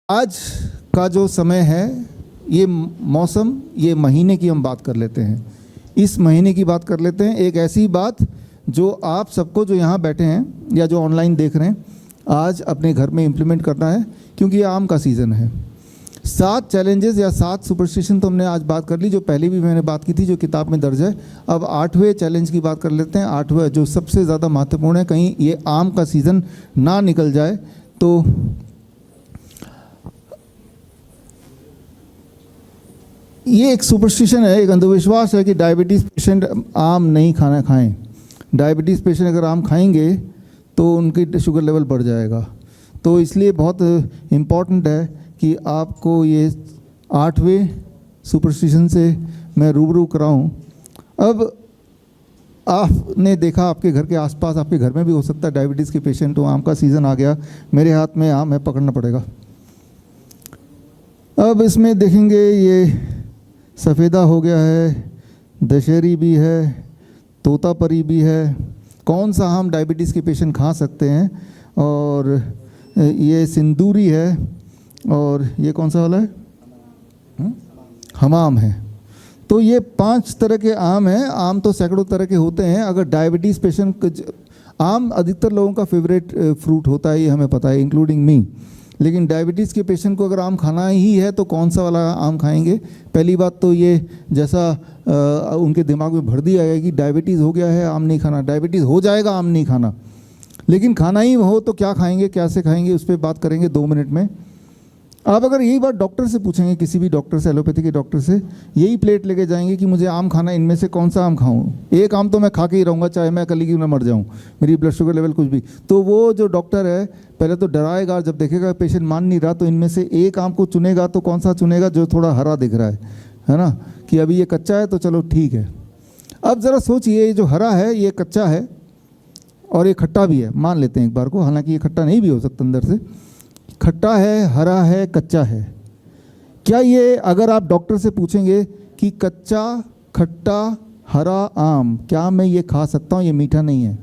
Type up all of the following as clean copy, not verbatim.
आज का जो समय है, ये मौसम, ये महीने की हम बात कर लेते हैं। इस महीने की बात कर लेते हैं, एक ऐसी बात जो आप सबको जो यहाँ बैठे हैं या जो ऑनलाइन देख रहे हैं, आज अपने घर में इम्प्लीमेंट करना है, क्योंकि ये आम का सीज़न है। 7 चैलेंजेस या 7 सुपरस्टिशन तो हमने आज बात कर ली, जो पहले भी मैंने बात की थी, जो किताब में दर्ज है। अब 8वें चैलेंज की बात कर लेते हैं। 8वां जो सबसे ज़्यादा महत्वपूर्ण है, कहीं ये आम का सीज़न ना निकल जाए। तो ये एक सुपरस्टिशन है, एक अंधविश्वास है कि डायबिटीज़ पेशेंट आम नहीं खाना खाएं। डायबिटीज़ पेशेंट अगर आम खाएंगे तो उनकी शुगर लेवल बढ़ जाएगा। तो इसलिए बहुत इम्पॉर्टेंट है कि आपको ये 8वें सुपरस्टिशन से मैं रूबरू कराऊं। अब आपने देखा आपके घर के आसपास, आपके घर में भी हो सकता है डायबिटीज़ के पेशेंट हो, आम का सीज़न आ गया, मेरे हाथ में आम है, पकड़ना पड़ेगा। अब इसमें देखेंगे ये सफ़ेदा हो गया है, दशहरी भी है, तोतापरी भी है। कौन सा आम डायबिटीज़ के पेशेंट खा सकते हैं? और ये सिंदूरी है, और ये कौन सा वाला है? हमाम है। तो ये 5 तरह के आम हैं। आम तो सैकड़ों तरह के होते हैं। अगर डायबिटीज़ पेशेंट, आम अधिकतर लोगों का फेवरेट फ्रूट होता है, ये हमें पता है, इंक्लूडिंग मी। लेकिन डायबिटीज़ के पेशेंट को अगर आम खाना ही है तो कौन सा वाला आम खाएंगे? पहली बात तो ये, जैसा उनके दिमाग में भर दिया गया कि डायबिटीज़ हो गया है, आम नहीं खाना। डायबिटीज़ हो जाएगा, आम नहीं खाना। लेकिन खाना ही हो तो क्या खाएंगे, कैसे खाएंगे, उस पर बात करेंगे 2 मिनट में। आप अगर यही बात डॉक्टर से पूछेंगे, किसी भी डॉक्टर से, एलोपैथी के डॉक्टर से, यही प्लेट लेके जाएंगे कि मुझे आम खाना है, इनमें से कौन सा आम खाऊं? एक आम तो मैं खा के ही रहूँगा, चाहे मैं कल ही ना मर जाऊँ, मेरी ब्लड शुगर लेवल कुछ भी। तो वो जो डॉक्टर है पहले तो डराएगा, जब देखेगा पेशेंट मान नहीं रहा तो इनमें से एक आम को चुनेगा। तो कौन सा चुनेगा? जो थोड़ा हरा दिख रहा है ना, कि अभी ये कच्चा है तो चलो ठीक है। अब ज़रा सोचिए, ये जो हरा है ये कच्चा है और ये खट्टा भी है, मान लेते हैं एक बार को, हालांकि ये खट्टा नहीं भी हो सकता, अंदर से खट्टा है, हरा है, कच्चा है। क्या ये, अगर आप डॉक्टर से पूछेंगे कि कच्चा, खट्टा, हरा आम, क्या मैं ये खा सकता हूँ, ये मीठा नहीं है,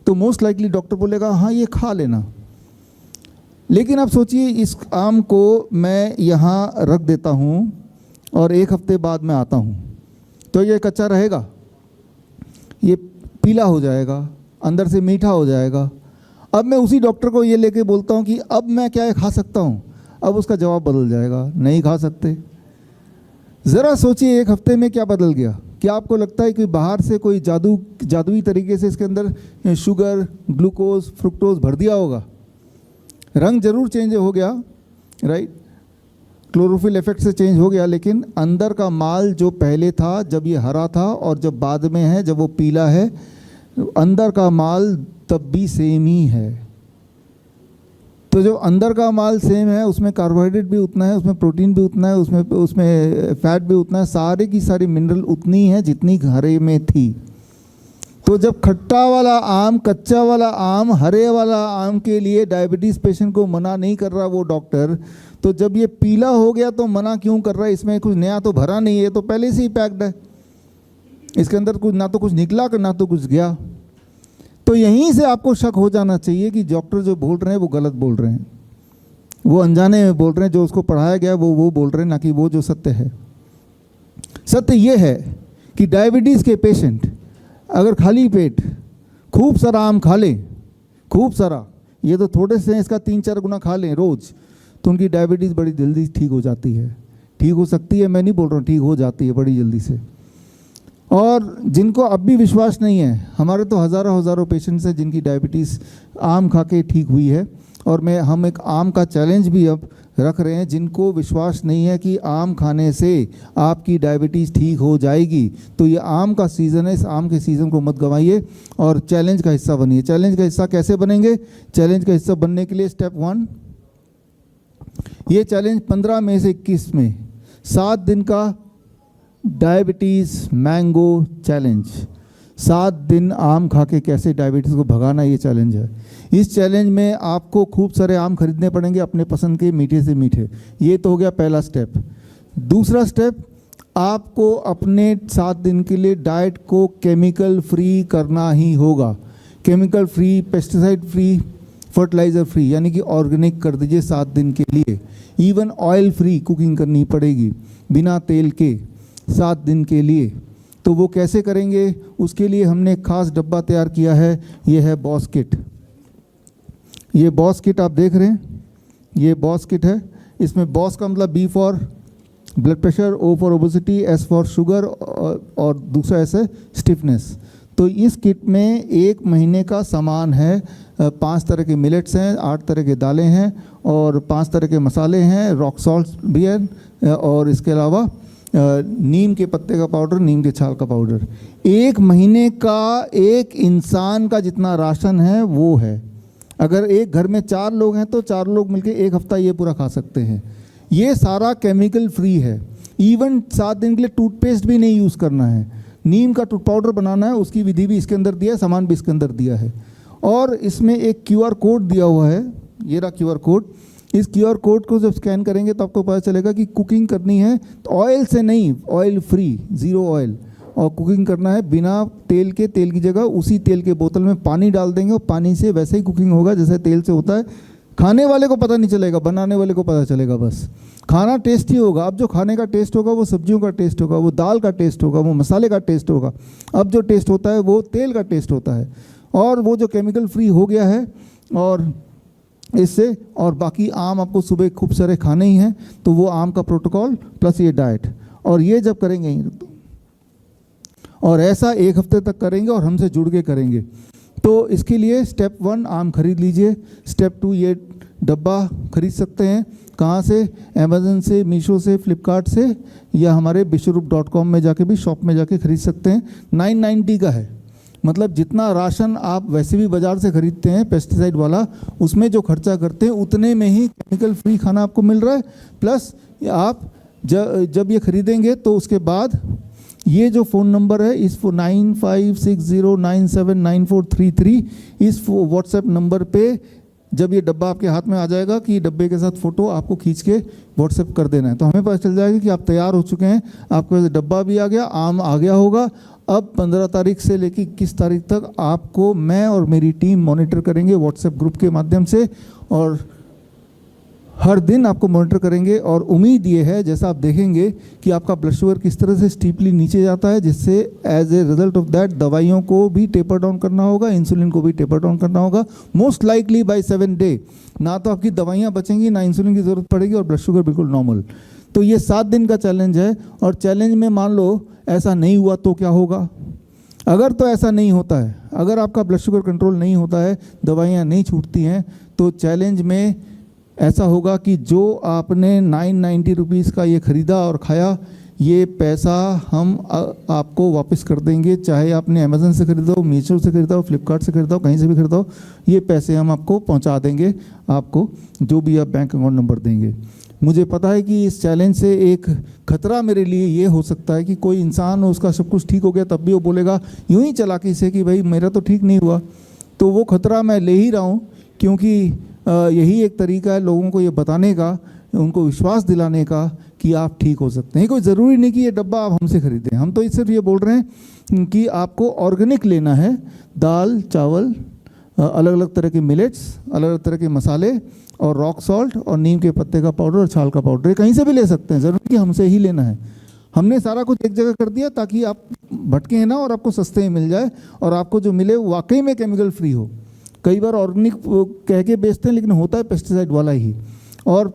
तो मोस्ट लाइकली डॉक्टर बोलेगा हाँ ये खा लेना। लेकिन आप सोचिए, इस आम को मैं यहाँ रख देता हूँ और 1 हफ्ते बाद मैं आता हूँ, तो ये कच्चा रहेगा, ये पीला हो जाएगा, अंदर से मीठा हो जाएगा। अब मैं उसी डॉक्टर को ये लेके बोलता हूँ कि अब मैं क्या खा सकता हूँ, अब उसका जवाब बदल जाएगा, नहीं खा सकते। ज़रा सोचिए 1 हफ्ते में क्या बदल गया। क्या आपको लगता है कि बाहर से कोई जादुई तरीके से इसके अंदर शुगर, ग्लूकोज, फ्रुक्टोज भर दिया होगा? रंग जरूर चेंज हो गया, राइट, क्लोरोफिल इफेक्ट से चेंज हो गया, लेकिन अंदर का माल जो पहले था, जब ये हरा था, और जब बाद में है, जब वो पीला है, अंदर का माल तब भी सेम ही है। तो जो अंदर का माल सेम है, उसमें कार्बोहाइड्रेट भी उतना है, उसमें प्रोटीन भी उतना है, उसमें फैट भी उतना है, सारे की सारी मिनरल उतनी है जितनी हरे में थी। तो जब खट्टा वाला आम, कच्चा वाला आम, हरे वाला आम के लिए डायबिटीज़ पेशेंट को मना नहीं कर रहा वो डॉक्टर, तो जब ये पीला हो गया तो मना क्यों कर रहा है? इसमें कुछ नया तो भरा नहीं है, तो पहले से ही पैक्ड है, इसके अंदर कुछ ना तो कुछ निकला ना तो कुछ गया। तो यहीं से आपको शक हो जाना चाहिए कि डॉक्टर जो बोल रहे हैं वो गलत बोल रहे हैं, वो अनजाने में बोल रहे हैं, जो उसको पढ़ाया गया वो बोल रहे हैं, ना कि वो जो सत्य है। सत्य ये है कि डायबिटीज़ के पेशेंट अगर खाली पेट खूब सारा आम खा लें, खूब सारा, ये तो थोड़े से हैं, इसका 3-4 गुना खा लें रोज़, तो उनकी डायबिटीज़ बड़ी जल्दी ठीक हो जाती है। ठीक हो सकती है, मैं नहीं बोल रहा हूँ, ठीक हो जाती है बड़ी जल्दी से। और जिनको अब भी विश्वास नहीं है, हमारे तो हज़ारों पेशेंट्स हैं जिनकी डायबिटीज़ आम खा के ठीक हुई है, और हम एक आम का चैलेंज भी अब रख रहे हैं। जिनको विश्वास नहीं है कि आम खाने से आपकी डायबिटीज़ ठीक हो जाएगी, तो ये आम का सीज़न है, इस आम के सीज़न को मत गंवाइए और चैलेंज का हिस्सा बनिए। चैलेंज का हिस्सा कैसे बनेंगे? चैलेंज का हिस्सा बनने के लिए स्टेप 1, ये चैलेंज 15 मई से 21 में 7 दिन का डायबिटीज़ मैंगो चैलेंज। 7 दिन आम खा के कैसे डायबिटीज़ को भगाना, ये चैलेंज है। इस चैलेंज में आपको खूब सारे आम खरीदने पड़ेंगे, अपने पसंद के, मीठे से मीठे। ये तो हो गया पहला स्टेप। दूसरा स्टेप, आपको अपने 7 दिन के लिए डाइट को केमिकल फ्री करना ही होगा। Chemical free, pesticide free, fertiliser free यानी कि ऑर्गेनिक कर दीजिए 7 दिन के लिए। इवन ऑयल फ्री कुकिंग करनी पड़ेगी बिना तेल के 7 दिन के लिए। तो वो कैसे करेंगे, उसके लिए हमने एक खास डब्बा तैयार किया है, ये है बॉस किट। ये बॉस किट आप देख रहे हैं, ये बॉस किट है। इसमें बॉस का मतलब B for blood pressure, O for obesity, S for sugar और दूसरा एस है स्टिफनेस। तो इस किट में 1 महीने का सामान है। 5 तरह के मिलेट्स हैं, 8 तरह के दालें हैं और 5 तरह के मसाले हैं, रॉक सॉल्ट भी है और इसके अलावा नीम के पत्ते का पाउडर, नीम के छाल का पाउडर। 1 महीने का एक इंसान का जितना राशन है वो है। अगर एक घर में 4 लोग हैं तो 4 लोग मिलकर 1 हफ्ता ये पूरा खा सकते हैं। ये सारा केमिकल फ्री है। इवन 7 दिन के लिए टूथपेस्ट भी नहीं यूज़ करना है। नीम का टूथ पाउडर बनाना है, उसकी विधि भी इसके अंदर दिया है, सामान भी इसके अंदर दिया है। और इसमें एक QR कोड दिया हुआ है, ये रहा QR कोड। इस QR कोड को जब स्कैन करेंगे तो आपको पता चलेगा कि कुकिंग करनी है तो ऑयल से नहीं, ऑयल फ्री, 0 ऑयल, और कुकिंग करना है बिना तेल के। तेल की जगह उसी तेल के बोतल में पानी डाल देंगे और पानी से वैसे ही कुकिंग होगा जैसे तेल से होता है। खाने वाले को पता नहीं चलेगा, बनाने वाले को पता चलेगा बस। खाना टेस्टी होगा। अब जो खाने का टेस्ट होगा वो सब्जियों का टेस्ट होगा, वो दाल का टेस्ट होगा, वो मसाले का टेस्ट होगा। अब जो टेस्ट होता है वो तेल का टेस्ट होता है और वो जो केमिकल फ्री हो गया है। और इससे और बाकी आम आपको सुबह खूब सारे खाने ही हैं, तो वो आम का प्रोटोकॉल प्लस ये डाइट, और ये जब करेंगे और ऐसा 1 हफ्ते तक करेंगे और हमसे जुड़ के करेंगे तो इसके लिए स्टेप 1 आम खरीद लीजिए। स्टेप 2 ये डब्बा खरीद सकते हैं। कहाँ से? अमेज़न से, मीशो से, फ्लिपकार्ट से, या हमारे विश्वरूप.com में जाके भी, शॉप में जाके खरीद सकते हैं। 990 का है, मतलब जितना राशन आप वैसे भी बाज़ार से खरीदते हैं पेस्टिसाइड वाला, उसमें जो खर्चा करते हैं उतने में ही केमिकल फ्री खाना आपको मिल रहा है। प्लस आप जब ये खरीदेंगे तो उसके बाद ये जो फ़ोन नंबर है, इस 9560979433, इस व्हाट्सएप नंबर पे जब ये डब्बा आपके हाथ में आ जाएगा कि डब्बे के साथ फ़ोटो आपको खींच के व्हाट्सएप कर देना है, तो हमें पता चल जाएगा कि आप तैयार हो चुके हैं। आपके डब्बा भी आ गया, आम आ गया होगा। अब 15 तारीख से लेकर 21 तारीख तक आपको मैं और मेरी टीम मॉनिटर करेंगे व्हाट्सएप ग्रुप के माध्यम से, और हर दिन आपको मॉनिटर करेंगे। और उम्मीद ये है, जैसा आप देखेंगे कि आपका ब्लड शुगर किस तरह से स्टीपली नीचे जाता है, जिससे as a result of that दवाइयों को भी टेपर डाउन करना होगा, इंसुलिन को भी टेपर डाउन करना होगा। मोस्ट लाइकली बाय 7 डे ना तो आपकी दवाइयाँ बचेंगी, ना इंसुलिन की ज़रूरत पड़ेगी और ब्लड शुगर बिल्कुल नॉर्मल। तो ये 7 दिन का चैलेंज है। और चैलेंज में मान लो ऐसा नहीं हुआ तो क्या होगा? अगर तो ऐसा नहीं होता है, अगर आपका ब्लड शुगर कंट्रोल नहीं होता है, दवाइयाँ नहीं छूटती हैं, तो चैलेंज में ऐसा होगा कि जो आपने 990 रुपीज़ का ये ख़रीदा और खाया, ये पैसा हम आपको वापस कर देंगे। चाहे आपने अमेज़न से ख़रीदा हो, मीशो से ख़रीदा हो, फ्लिपकार्ट से ख़रीदा हो, कहीं से भी ख़रीदा हो, ये पैसे हम आपको पहुंचा देंगे, आपको जो भी आप बैंक अकाउंट नंबर देंगे। मुझे पता है कि इस चैलेंज से एक खतरा मेरे लिए ये हो सकता है कि कोई इंसान, उसका सब कुछ ठीक हो गया तब भी वो बोलेगा यूँ ही चालाकी से कि भाई मेरा तो ठीक नहीं हुआ। तो वो खतरा मैं ले ही रहा हूँ, क्योंकि यही एक तरीका है लोगों को ये बताने का, उनको विश्वास दिलाने का कि आप ठीक हो सकते हैं। कोई ज़रूरी नहीं कि ये डब्बा आप हमसे खरीदें। हम तो सिर्फ ये बोल रहे हैं कि आपको ऑर्गेनिक लेना है। दाल, चावल, अलग अलग तरह के मिलेट्स, अलग अलग तरह के मसाले और रॉक सॉल्ट और नीम के पत्ते का पाउडर और छाल का पाउडर, कहीं से भी ले सकते हैं, ज़रूरी कि हमसे ही लेना है। हमने सारा कुछ एक जगह कर दिया ताकि आप भटके ना और आपको सस्ते में मिल जाए और आपको जो मिले वो वाकई में केमिकल फ्री हो। कई बार ऑर्गेनिक कह के बेचते हैं लेकिन होता है पेस्टिसाइड वाला ही। और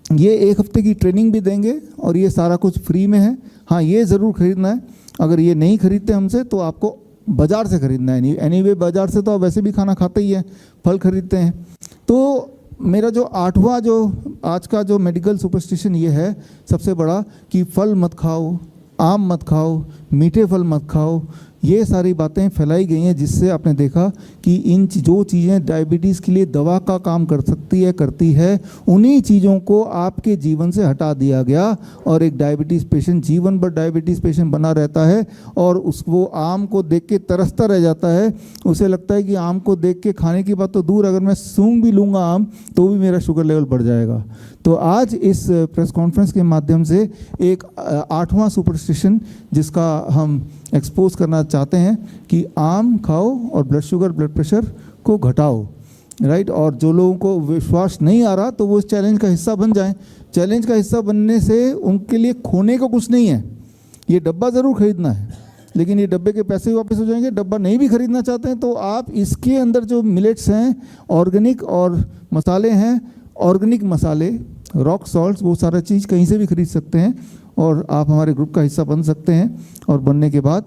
ये 1 हफ्ते की ट्रेनिंग भी देंगे और ये सारा कुछ फ्री में है। हाँ, ये ज़रूर खरीदना है। अगर ये नहीं खरीदते हमसे तो आपको बाज़ार से खरीदना है। एनीवे बाज़ार से तो आप वैसे भी खाना खाते ही हैं, फल खरीदते हैं। तो मेरा जो 8वां जो आज का जो मेडिकल सुपरस्टिशन ये है सबसे बड़ा, कि फल मत खाओ, आम मत खाओ, मीठे फल मत खाओ। ये सारी बातें फैलाई गई हैं जिससे आपने देखा कि इन जो चीज़ें डायबिटीज़ के लिए दवा का काम कर सकती है, करती है, उन्हीं चीज़ों को आपके जीवन से हटा दिया गया और एक डायबिटीज़ पेशेंट जीवन भर डायबिटीज़ पेशेंट बना रहता है और वो आम को देख के तरसता रह जाता है। उसे लगता है कि आम को देख के खाने की बात तो दूर, अगर मैं सूंघ भी लूँगा आम तो भी मेरा शुगर लेवल बढ़ जाएगा। तो आज इस प्रेस कॉन्फ्रेंस के माध्यम से एक 8वां सुपरस्टिशन जिसका हम एक्सपोज करना चाहते हैं कि आम खाओ और ब्लड शुगर, ब्लड प्रेशर को घटाओ। राइट। और जो लोगों को विश्वास नहीं आ रहा तो वो इस चैलेंज का हिस्सा बन जाएं। चैलेंज का हिस्सा बनने से उनके लिए खोने को कुछ नहीं है। ये डब्बा ज़रूर खरीदना है, लेकिन ये डब्बे के पैसे भी वापस हो जाएंगे। डब्बा नहीं भी खरीदना चाहते हैं तो आप इसके अंदर जो मिलेट्स हैं, ऑर्गेनिक और मसाले हैं, ऑर्गेनिक मसाले, रॉक सॉल्ट्स, वो सारा चीज़ कहीं से भी खरीद सकते हैं और आप हमारे ग्रुप का हिस्सा बन सकते हैं। और बनने के बाद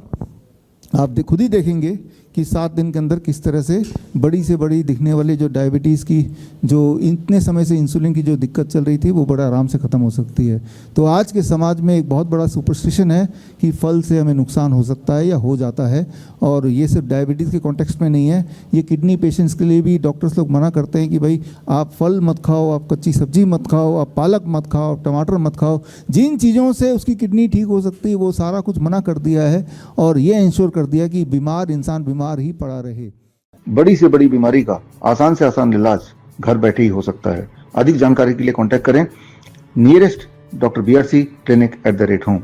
आप खुद ही देखेंगे कि 7 दिन के अंदर किस तरह से बड़ी से बड़ी दिखने वाली जो डायबिटीज़ की, जो इतने समय से इंसुलिन की जो दिक्कत चल रही थी, वो बड़ा आराम से ख़त्म हो सकती है। तो आज के समाज में एक बहुत बड़ा सुपरस्टिशन है कि फल से हमें नुकसान हो सकता है या हो जाता है। और ये सिर्फ डायबिटीज़ के कॉन्टेक्स्ट में नहीं है, ये किडनी पेशेंट्स के लिए भी डॉक्टर्स लोग मना करते हैं कि भाई आप फल मत खाओ, आप कच्ची सब्जी मत खाओ, आप पालक मत खाओ, आप टमाटर मत खाओ। जिन चीज़ों से उसकी किडनी ठीक हो सकती है वो सारा कुछ मना कर दिया है और ये इंश्योर कर दिया कि बीमार इंसान बीमार ही पड़ा रहे। बड़ी से बड़ी बीमारी का आसान से आसान इलाज घर बैठे ही हो सकता है। अधिक जानकारी के लिए कांटेक्ट करें nearest doctor BRC clinic @home।